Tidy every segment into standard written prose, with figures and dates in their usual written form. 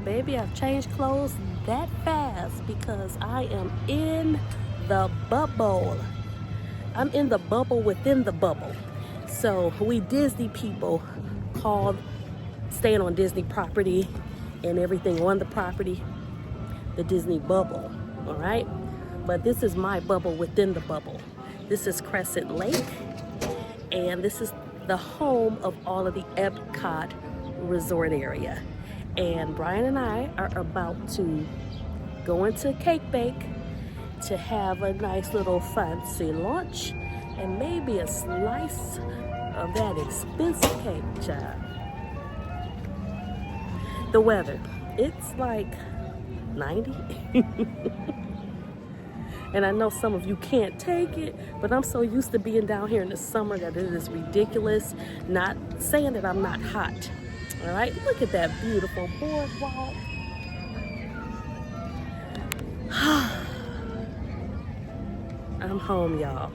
Baby, I've changed clothes that fast because I am in the bubble. I'm in the bubble within the bubble. So we Disney people call staying on Disney property and everything on the property the Disney bubble, all right? But this is my bubble within the bubble. This is Crescent Lake, and this is the home of all of the Epcot resort area. And Brian and I are about to go into Cake Bake to have a nice little fancy lunch and maybe a slice of that expensive cake, child. The weather, it's like 90. And I know some of you can't take it, but I'm so used to being down here in the summer that it is ridiculous. Not saying that I'm not hot. All right, look at that beautiful boardwalk. I'm home, y'all.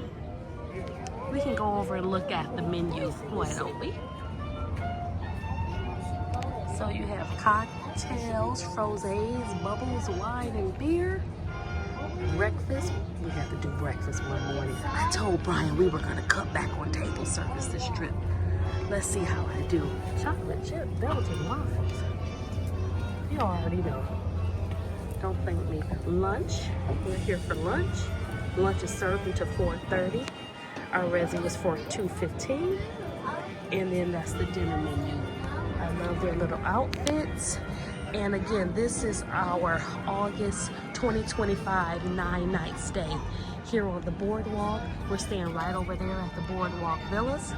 We can go over and look at the menu, why don't we? So you have cocktails, frosés, bubbles, wine, and beer. Breakfast, we have to do breakfast one morning. I told Brian we were gonna cut back on table service this trip. Let's see how I do. Chocolate chip, Belgian wines. You already know. Don't thank me. Lunch, we're here for lunch. Lunch is served until 4:30. Our resi was for 2:15. And then that's the dinner menu. I love their little outfits. And again, this is our August 2025 9-night stay here on the boardwalk. We're staying right over there at the Boardwalk Villas.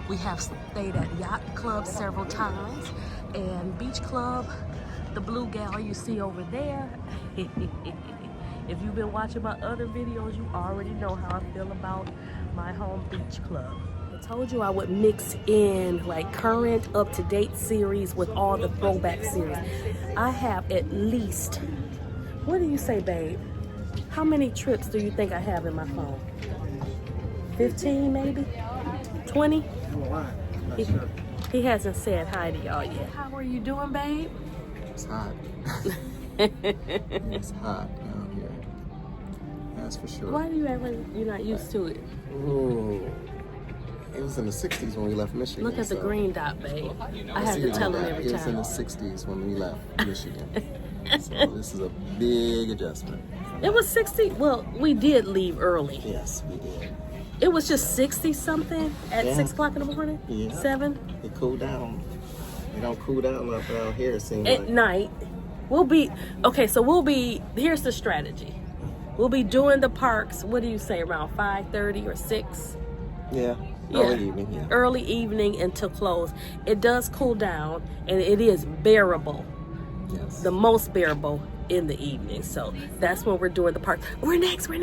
We have stayed at Yacht Club several times and Beach Club, the blue gal you see over there. If you've been watching my other videos, you already know how I feel about my home beach club. I told you I would mix in like current up-to-date series with all the throwback series. I have at least, what do you say, babe? How many trips do you think I have in my phone? 15 maybe? 20? He hasn't said hi to y'all yet. How are you doing, babe? It's hot. It's hot down here. That's for sure. Why do you act like you're not used to it? Ooh. It was in the 60s when we left Michigan. Look at the green dot, babe. I have to tell him every time. It was in the 60s when we left Michigan. So this is a big adjustment. It was 60. Well, we did leave early. Yes, we did. It was just 60 something at 6 o'clock in the morning. Yeah. 7. It cooled down. It don't cool down up around here. It seems at like. Night. We'll be okay. So we'll be. Here's the strategy. We'll be doing the parks. What do you say? Around 5:30 or 6. Yeah. Early evening. Yeah. Early evening until close. It does cool down, and it is bearable. Yes. The most bearable in the evening. So that's when we're doing the park. We're next. And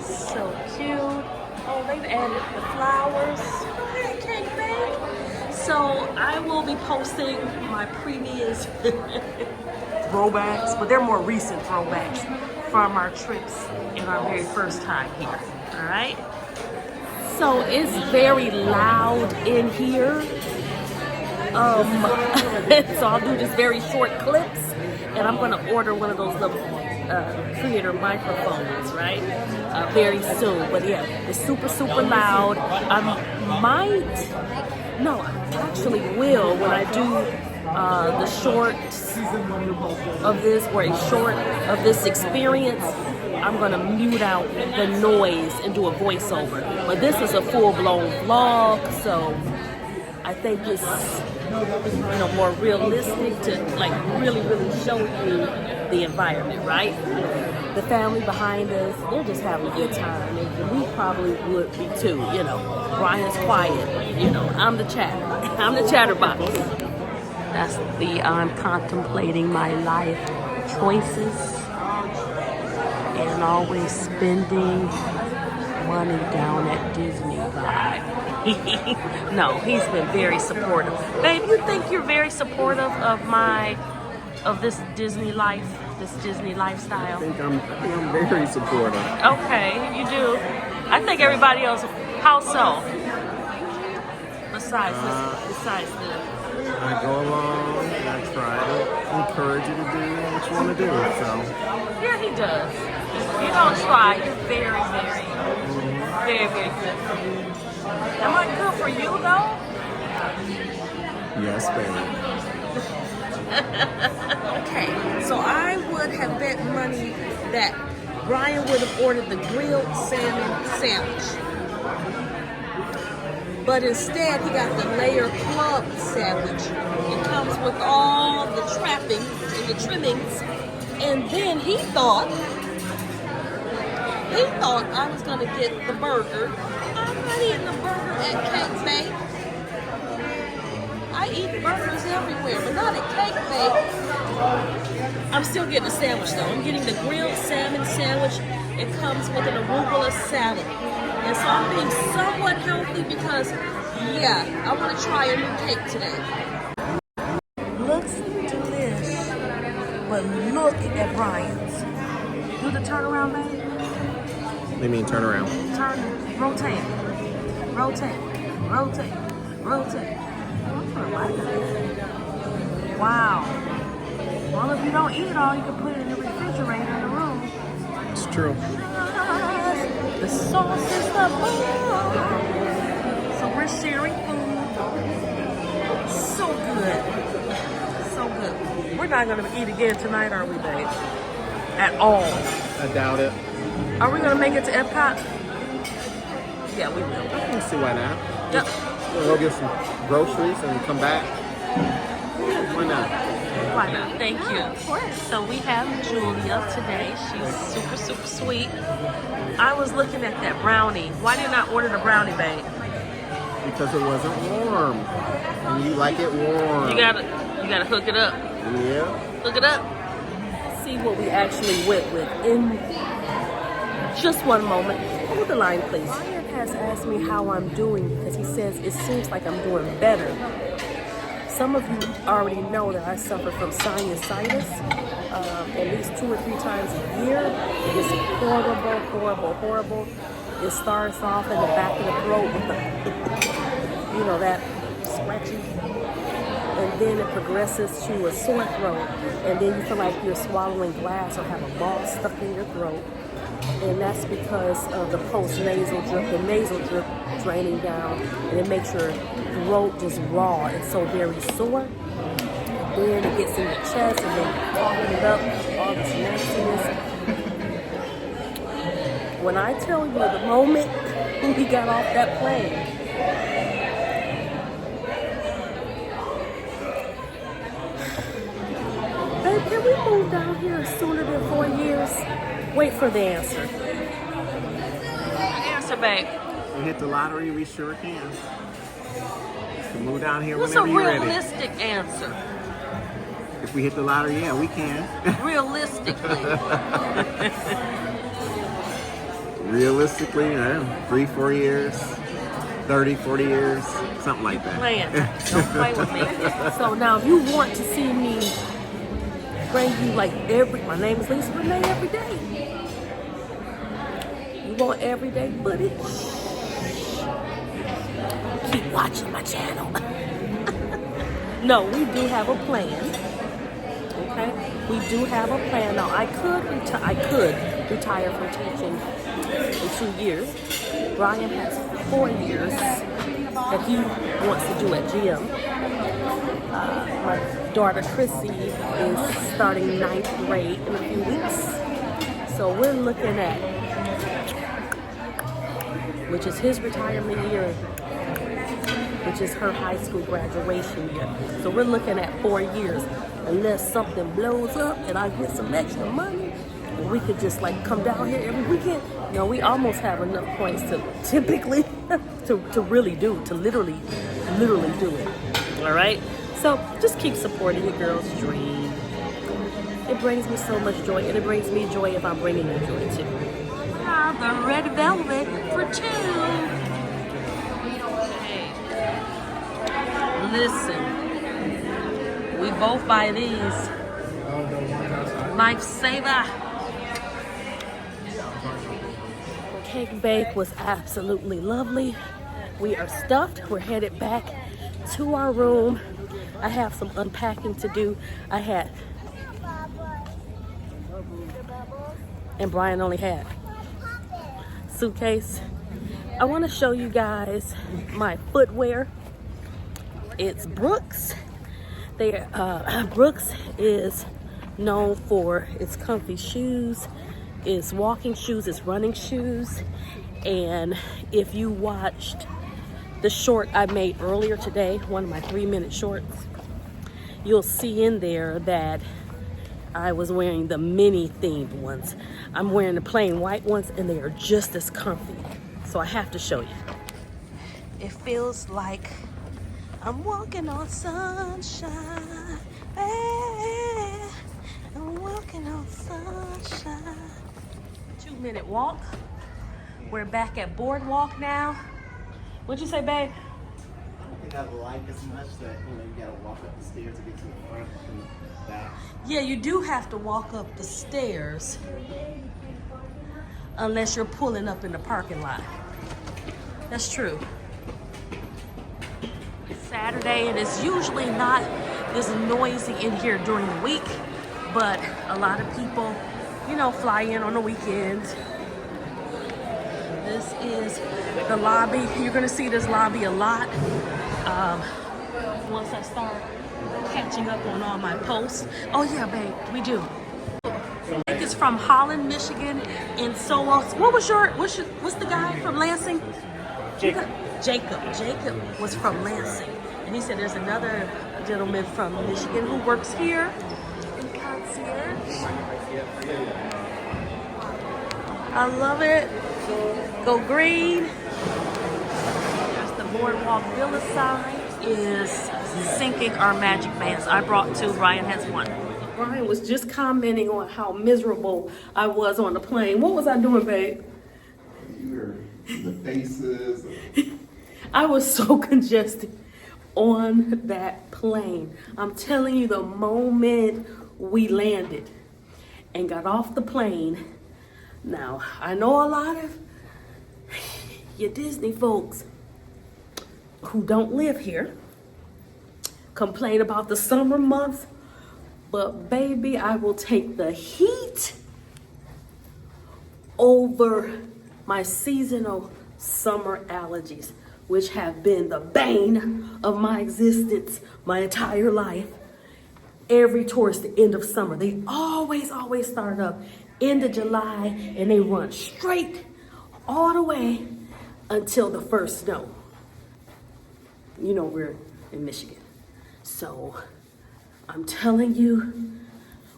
so cute. Oh, they've added the flowers. Hey, Cake Bake. So I will be posting my previous throwbacks, but they're more recent throwbacks from our trips in our very first time here. All right. So it's very loud in here. So I'll do just very short clips, and I'm gonna order one of those little creator microphones, right? Very soon. But yeah, it's super loud. I actually will when I do the shorts of this, or a short of this experience. I'm gonna mute out the noise and do a voiceover. But this is a full-blown vlog, so I think it's more realistic to like really show you the environment, right? The family behind us, they're just having a good time, and we probably would be too. Brian's quiet. I'm the chatterbox. That's the I'm contemplating my life choices and always spending money down at Disney vibe. No, he's been very supportive. Babe, you think you're very supportive of this Disney life, this Disney lifestyle? I think I'm very supportive. Okay, you do. I think everybody else, how so? besides the? I go along and I try to encourage you to do what you want to do. So Yeah, he does. You don't try. You're very, very good. Am I good for you though? yes, baby. Okay, so I would have bet money that Brian would have ordered the grilled salmon sandwich. But instead, he got the layer club sandwich. It comes with all the trappings and the trimmings. And then he thought I was going to get the burger. I'm not eating the burger at Cake Bake. I eat burgers everywhere, but not at Cake Bake. I'm still getting a sandwich though. I'm getting the grilled salmon sandwich. It comes with an arugula salad. And so I'm being somewhat healthy because, yeah, I want to try a new cake today. Looks delicious, but look at Brian's. Do the turnaround, babe. What do you mean turn around? Turn, rotate, rotate. I like it. Wow. Well, if you don't eat it all, you can put it in the refrigerator in the room. It's true. The sauce is the bomb. So we're sharing food. So good. So good. We're not going to eat again tonight, are we, babe? At all. I doubt it. Are we going to make it to Epcot? Yeah, we will. I can see why not. Yep. We'll go get some groceries and come back. Why not? Why not? Thank you. Of course. So we have Julia today. She's super, super sweet. I was looking at that brownie. Why did you not order the brownie, babe? Because it wasn't warm. And you like it warm. You gotta hook it up. Yeah. Hook it up. See what we actually went with in just one moment. Hold the line, please. Ryan has asked me how I'm doing because he says it seems like I'm doing better. Some of you already know that I suffer from sinusitis at least 2 or 3 times a year. It's horrible. It starts off in the back of the throat with the, that scratchy. And then it progresses to a sore throat. And then you feel like you're swallowing glass or have a ball stuck in your throat. And that's because of the post-nasal drip, the nasal drip draining down, and it makes your throat just raw and so very sore. Then it gets in your chest, and then you're coughing it up, all this nastiness. When I tell you the moment we got off that plane, babe, can we move down here sooner than 4 years? Wait for the answer. Answer, babe. We hit the lottery, we sure can. We can move down here What's whenever you're ready. What's a realistic answer? If we hit the lottery, yeah, we can. Realistically. Realistically, 3, 4 years, 30, 40 years, something like that. Playing. Don't play with me. So now if you want to see me bring you like my name is Lisa Renee every day. You want everyday footage? Keep watching my channel. No, we do have a plan. Okay? We do have a plan. Now I could retire from teaching in 2 years. Brian has 4 years that he wants to do at GM. My daughter Chrissy is starting 9th grade in a few weeks. So we're looking at, which is his retirement year, which is her high school graduation year. So we're looking at 4 years. Unless something blows up and I get some extra money, and we could just like come down here every weekend. You know, we almost have enough points to typically to really do, to literally do it. All right? So just keep supporting your girl's dream. It brings me so much joy, and it brings me joy if I'm bringing you joy too. The red velvet for 2. Hey, listen. We both buy these. Lifesaver. Cake Bake was absolutely lovely. We are stuffed. We're headed back to our room. I have some unpacking to do. And Brian only had suitcase. I want to show you guys my footwear. It's Brooks. Brooks is known for its comfy shoes, its walking shoes, its running shoes. And if you watched the short I made earlier today, one of my 3-minute shorts, you'll see in there that I was wearing the mini themed ones. I'm wearing the plain white ones and they are just as comfy. So I have to show you. It feels like I'm walking on sunshine. Hey, I'm walking on sunshine. 2-minute walk. We're back at Boardwalk now. What'd you say, babe? I don't think I like as much that you gotta walk up the stairs to get to the front and back. Yeah, you do have to walk up the stairs unless you're pulling up in the parking lot. That's true. It's Saturday and it's usually not this noisy in here during the week, but a lot of people, you know, fly in on the weekends. This is the lobby. You're gonna see this lobby a lot once I start catching up on all my posts. Oh yeah, babe, we do. I think it's from Holland, Michigan, and so what's the guy from Lansing? Jacob. Jacob was from Lansing, and he said there's another gentleman from Michigan who works here in concierge. I love it. Go green. There's the Boardwalk Villas sign. Is sinking our magic bands. I brought 2. Brian has 1. Brian was just commenting on how miserable I was on the plane. What was I doing, babe? The faces. I was so congested on that plane. I'm telling you, the moment we landed and got off the plane. Now, I know a lot of you Disney folks who don't live here complain about the summer months, but baby, I will take the heat over my seasonal summer allergies, which have been the bane of my existence my entire life. Towards the end of summer, they always start up end of July and they run straight all the way until the first snow. You know, we're in Michigan. So I'm telling you,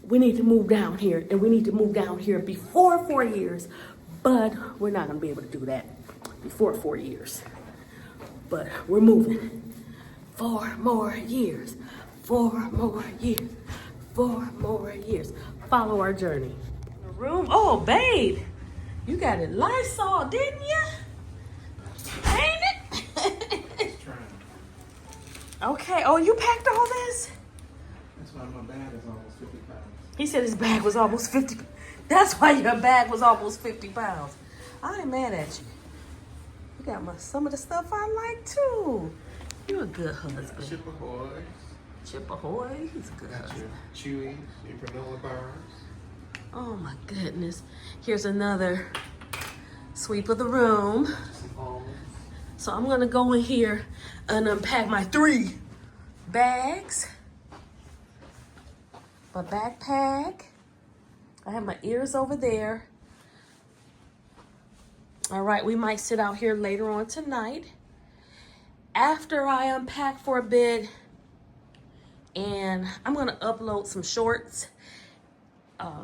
we need to move down here, and we need to move down here before 4 years, but we're not gonna be able to do that before 4 years. But we're moving. 4 more years, 4 more years, 4 more years. Follow our journey. The room, oh babe, you got it Lysol, didn't you? Ain't it? Okay, oh, you packed all this? That's why my bag is almost 50 pounds. He said his bag was almost 50. That's why your bag was almost 50 pounds. I ain't mad at you. You got some of the stuff I like too. You're a good husband. Chip Ahoy. Chip Ahoy, he's a good Got husband. your Chewy, your granola bars. Oh my goodness. Here's another sweep of the room. Some almonds. So I'm gonna go in here and unpack my 3 bags. My backpack. I have my ears over there. All right, we might sit out here later on tonight. After I unpack for a bit, and I'm gonna upload some shorts.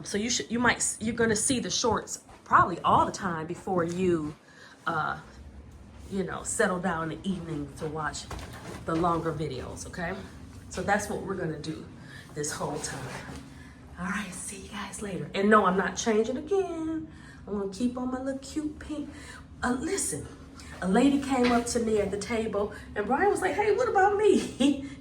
So you're gonna see the shorts probably all the time before you, settle down in the evening to watch the longer videos, okay? So that's what we're gonna do this whole time. All right, see you guys later. And no, I'm not changing again. I'm gonna keep on my little cute pink. Listen, a lady came up to me at the table and Brian was like, hey, what about me?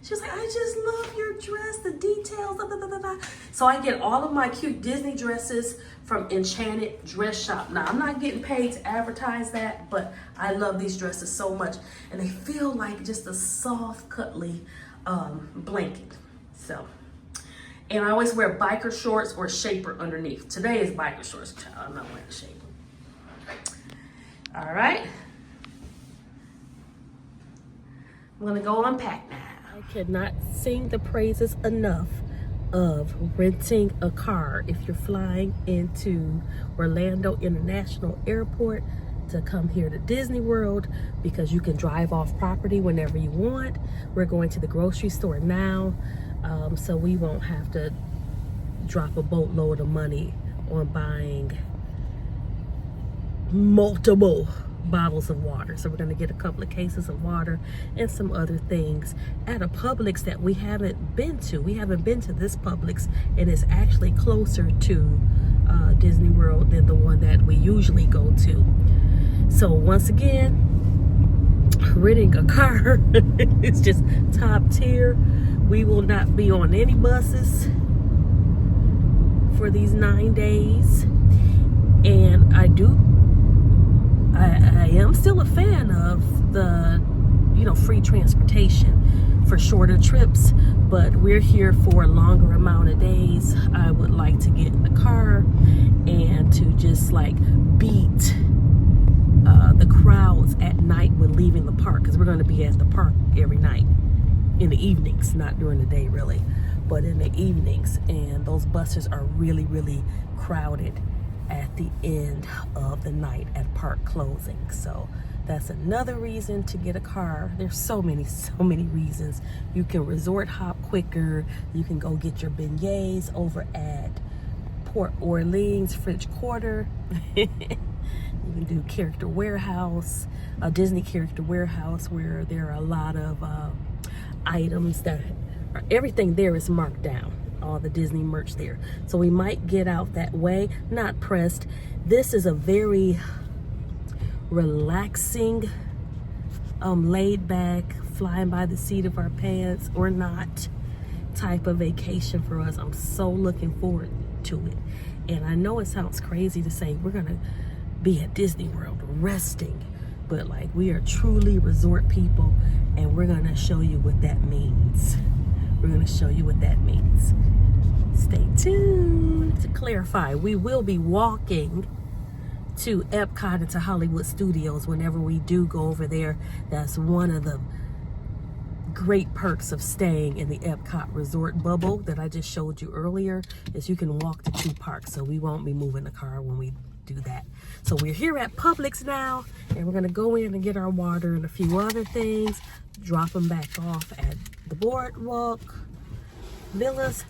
She was like, I just love your dress, the detail. cocktails, da, da, da, da, da. So I get all of my cute Disney dresses from Enchanted Dress Shop. Now, I'm not getting paid to advertise that, but I love these dresses so much. And they feel like just a soft, cuddly blanket. So, and I always wear biker shorts or shaper underneath. Today is biker shorts, child. I'm not wearing a shaper. All right. I'm gonna go unpack now. I cannot sing the praises enough of renting a car if you're flying into Orlando International Airport to come here to Disney World, because you can drive off property whenever you want. We're going to the grocery store now, so we won't have to drop a boatload of money on buying multiple bottles of water. So we're going to get a couple of cases of water and some other things at a Publix that we haven't been to. We haven't been to this Publix, and it's actually closer to Disney World than the one that we usually go to. So once again, renting a car is just top tier. We will not be on any buses for these 9 days, and I am still a fan of the, free transportation for shorter trips, but we're here for a longer amount of days. I would like to get in the car and to just like beat the crowds at night when leaving the park, because we're going to be at the park every night in the evenings, not during the day really, but in the evenings, and those buses are really, really crowded at the end of the night at park closing. So that's another reason to get a car. There's so many reasons. You can resort hop quicker. You can go get your beignets over at Port Orleans French Quarter. You can do Character Warehouse, a Disney Character Warehouse, where there are a lot of items that are, everything there is marked down, all the Disney merch there. So we might get out that way, not pressed. This is a very relaxing, laid back, flying by the seat of our pants or not type of vacation for us. I'm so looking forward to it. And I know it sounds crazy to say we're gonna be at Disney World resting, but like, we are truly resort people, and we're gonna show you what that means. We're gonna show you what that means. Stay tuned. To clarify, we will be walking to Epcot and to Hollywood Studios whenever we do go over there. That's one of the great perks of staying in the Epcot resort bubble that I just showed you earlier, is you can walk to 2 parks. So we won't be moving the car when we do that. So we're here at Publix now, and we're gonna go in and get our water and a few other things, drop them back off at the Boardwalk Villas,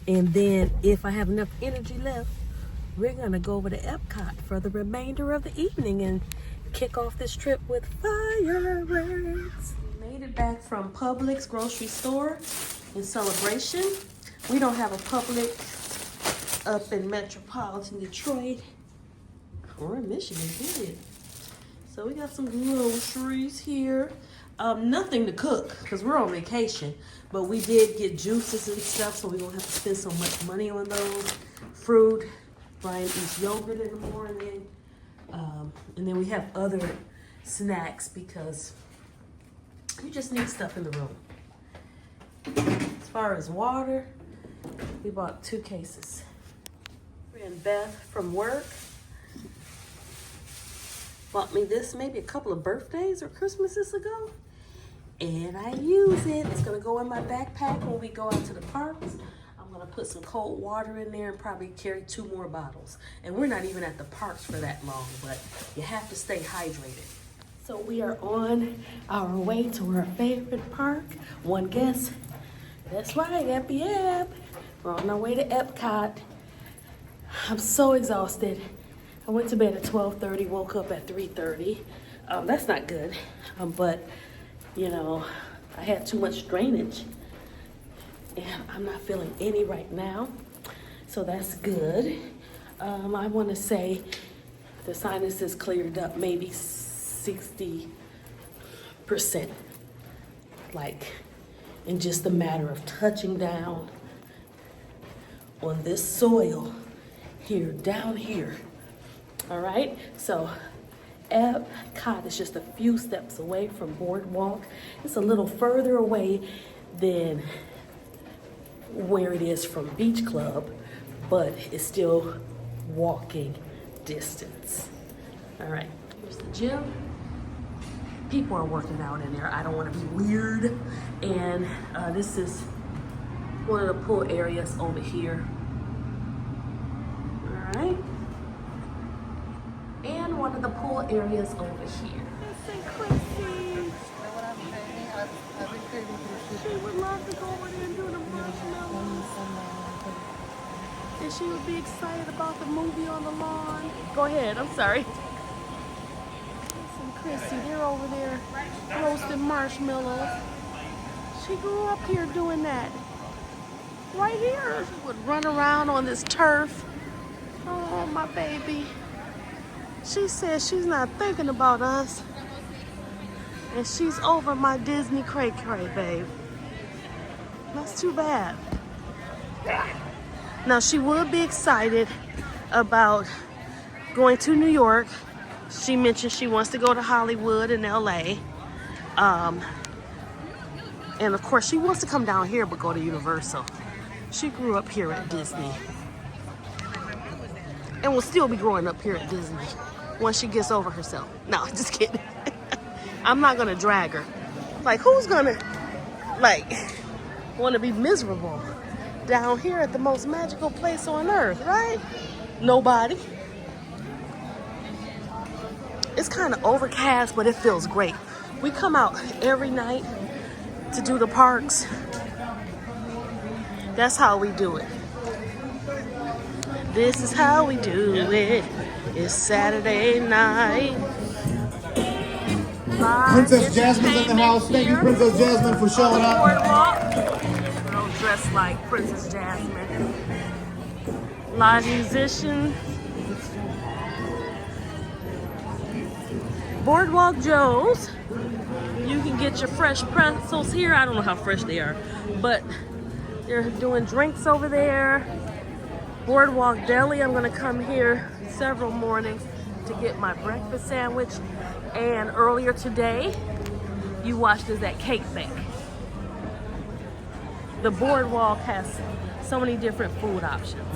and then if I have enough energy left, we're gonna go over to Epcot for the remainder of the evening and kick off this trip with fireworks. We made it back from Publix grocery store in Celebration. We don't have a Publix up in metropolitan Detroit or in Michigan, period. So we got some groceries here. Nothing to cook because we're on vacation, but we did get juices and stuff, so we don't have to spend so much money on those. Fruit. Brian eats yogurt in the morning. And then we have other snacks because you just need stuff in the room. As far as water, we bought 2 cases. And Beth from work bought me this maybe a couple of birthdays or Christmases ago, and I use it. It's gonna go in my backpack when we go out to the parks. I'm gonna put some cold water in there and probably carry 2 more bottles. And we're not even at the parks for that long, but you have to stay hydrated. So we are on our way to our favorite park. One guess. That's right, Yep. We're on our way to Epcot. I'm so exhausted. I went to bed at 12:30, woke up at 3:30. That's not good, but I had too much drainage and I'm not feeling any right now, so that's good. I want to say the sinuses cleared up maybe 60%, like in just a matter of touching down on this soil here, down here. All right, so Epcot is just a few steps away from Boardwalk. It's a little further away than where it is from Beach Club, but it's still walking distance. All right, here's the gym. People are working out in there. I don't want to be weird. And this is one of the pool areas over here. All right. And one of the pool areas over here. St. Chrissy. She would love to go over there and do the marshmallows. And she would be excited about the movie on the lawn. Go ahead, I'm sorry. St. Chrissy, they're over there roasting marshmallows. She grew up here doing that. Right here. She would run around on this turf. Oh, my baby. She says she's not thinking about us. And she's over my Disney cray-cray, babe. That's too bad. Now, she would be excited about going to New York. She mentioned she wants to go to Hollywood and LA. And of course, she wants to come down here but go to Universal. She grew up here at Disney. And will still be growing up here at Disney once she gets over herself. No, just kidding. I'm not gonna drag her. Like, who's gonna, wanna be miserable down here at the most magical place on earth, right? Nobody. It's kind of overcast, but it feels great. We come out every night to do the parks. That's how we do it. This is how we do it. It's Saturday night. Princess Jasmine's in the house. Thank you, Princess Jasmine, for showing up. Girl dressed like Princess Jasmine. Live musician. Boardwalk Joe's. You can get your fresh pretzels here. I don't know how fresh they are, but they're doing drinks over there. Boardwalk Deli. I'm gonna come here several mornings to get my breakfast sandwich. And earlier today, you watched us at Cake Bake. The Boardwalk has so many different food options.